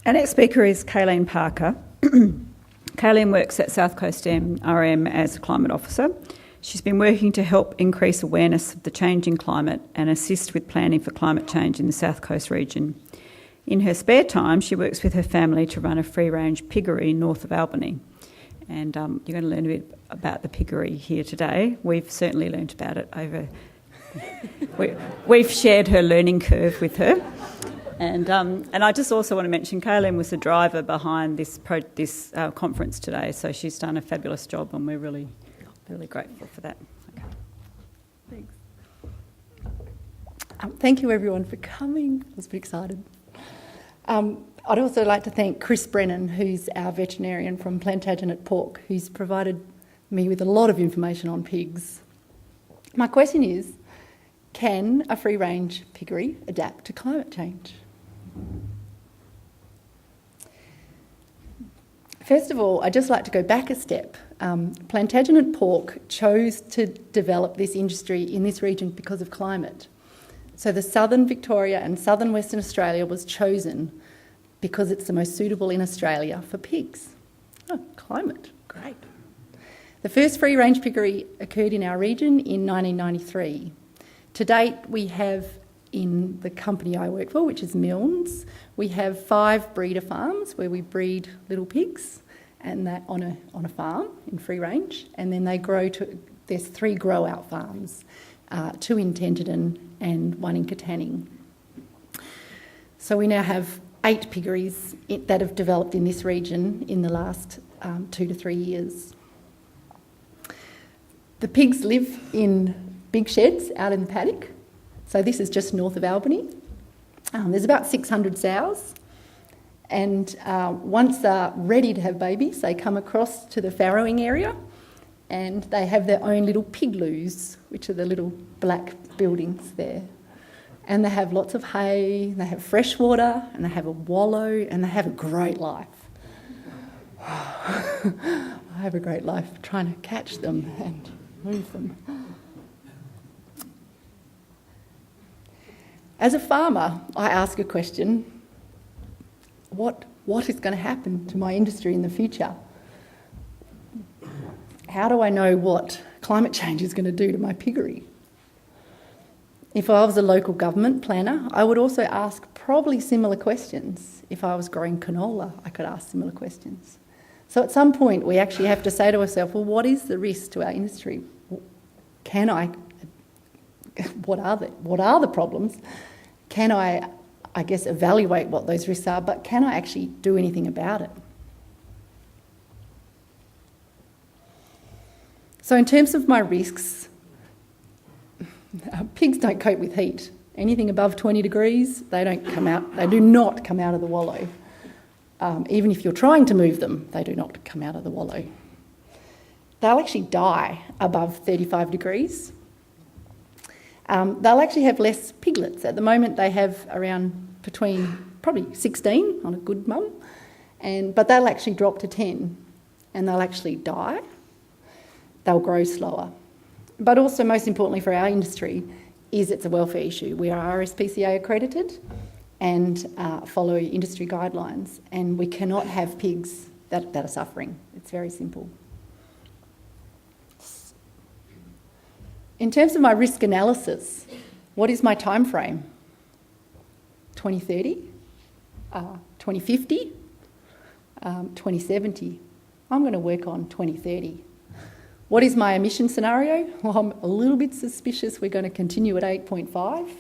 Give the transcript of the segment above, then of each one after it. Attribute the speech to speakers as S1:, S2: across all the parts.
S1: Our next speaker is Kaylene Parker. Kaylene works at South Coast RM as a climate officer. She's been working to help increase awareness of the changing climate and assist with planning for climate change in the South Coast region. In her spare time, she works with her family to run a free-range piggery north of Albany. And you're going to learn a bit about the piggery here today. We've certainly learnt about it over... We've shared her learning curve with her. And I just also want to mention Kaylene was the driver behind this conference today, so she's done a fabulous job and we're really, really grateful for that. Okay.
S2: Thanks. Thank you everyone for coming. I was pretty excited. I'd also like to thank Chris Brennan, who's our veterinarian from Plantagenet Pork, who's provided me with a lot of information on pigs. My question is, can a free-range piggery adapt to climate change? First of all, I'd just like to go back a step. Plantagenet Pork chose to develop this industry in this region because of climate. So the southern Victoria and southern Western Australia was chosen because it's the most suitable in Australia for pigs. Oh, climate, great. The first free-range piggery occurred in our region in 1993. To date, we have, in the company I work for, which is Milnes, we have 5 breeder farms where we breed little pigs, and that on a farm in free range, and then they grow to, there's 3 grow-out farms, 2 in Tenterden and 1 in Katanning. So we now have 8 piggeries that have developed in this region in the last 2 to 3 years. The pigs live in big sheds out in the paddock. So this is just north of Albany. There's about 600 sows. And once they're ready to have babies, they come across to the farrowing area and they have their own little pig loos, which are the little black buildings there. And they have lots of hay, they have fresh water, and they have a wallow, and they have a great life. I have a great life trying to catch them and move them. As a farmer, I ask a question: what is going to happen to my industry in the future? How do I know what climate change is going to do to my piggery? If I was a local government planner, I would also ask probably similar questions. If I was growing canola, I could ask similar questions. So at some point, we actually have to say to ourselves, well, what is the risk to our industry? What are the problems? Can I guess, evaluate what those risks are, but can I actually do anything about it? So in terms of my risks, pigs don't cope with heat. Anything above 20 degrees, they do not come out of the wallow. Even if you're trying to move them, they do not come out of the wallow. They'll actually die above 35 degrees. They'll actually have less piglets. At the moment, they have around between probably 16 on a good mum, but they'll actually drop to 10 and they'll actually die. They'll grow slower. But also, most importantly for our industry, is it's a welfare issue. We are RSPCA accredited and follow industry guidelines, and we cannot have pigs that are suffering. It's very simple. In terms of my risk analysis, what is my time frame? 2030? 2050? 2070? I'm going to work on 2030. What is my emission scenario? Well, I'm a little bit suspicious we're going to continue at 8.5.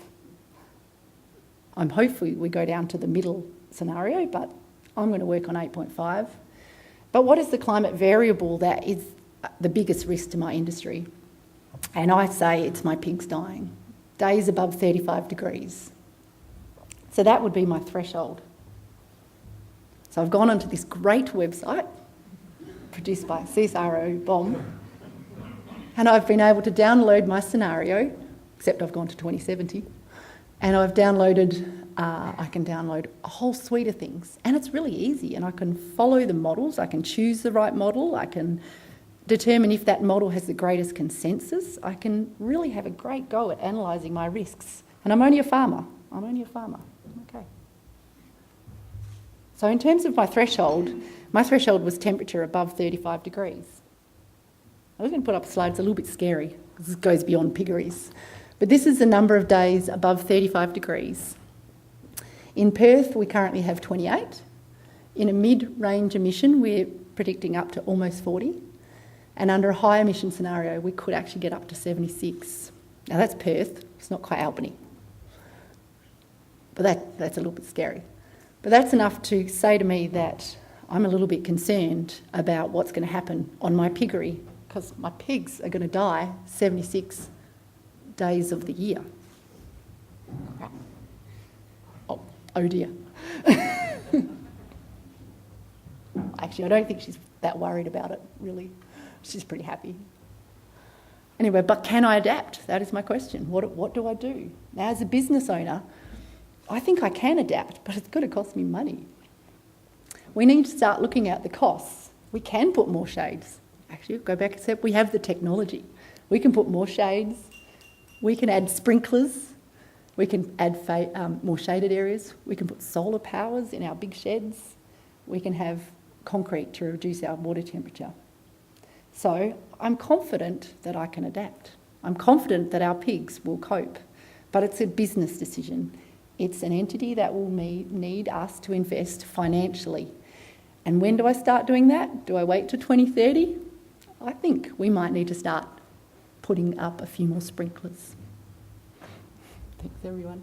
S2: I'm hopefully we go down to the middle scenario, but I'm going to work on 8.5. But what is the climate variable that is the biggest risk to my industry? And I say it's my pigs dying. Days above 35 degrees. So that would be my threshold. So I've gone onto this great website produced by CSIRO BOM, and I've been able to download my scenario, except I've gone to 2070, and I can download a whole suite of things. And it's really easy, and I can follow the models, I can choose the right model, I can determine if that model has the greatest consensus. I can really have a great go at analysing my risks. And I'm only a farmer. Okay. So in terms of my threshold was temperature above 35 degrees. I was going to put up a slide, it's a little bit scary, because this goes beyond piggeries. But this is the number of days above 35 degrees. In Perth, we currently have 28. In a mid-range emission, we're predicting up to almost 40. And under a high emission scenario, we could actually get up to 76. Now that's Perth, it's not quite Albany. But that's a little bit scary. But that's enough to say to me that I'm a little bit concerned about what's going to happen on my piggery, because my pigs are going to die 76 days of the year. Oh dear. Actually, I don't think she's that worried about it, really. She's pretty happy. Anyway, but can I adapt? That is my question. What do I do? Now, as a business owner, I think I can adapt, but it's going to cost me money. We need to start looking at the costs. We can put more shades. Actually, go back a step, we have the technology. We can put more shades. We can add sprinklers. We can add more shaded areas. We can put solar powers in our big sheds. We can have concrete to reduce our water temperature. So I'm confident that I can adapt. I'm confident that our pigs will cope. But it's a business decision. It's an entity that will need us to invest financially. And when do I start doing that? Do I wait till 2030? I think we might need to start putting up a few more sprinklers. Thanks, everyone.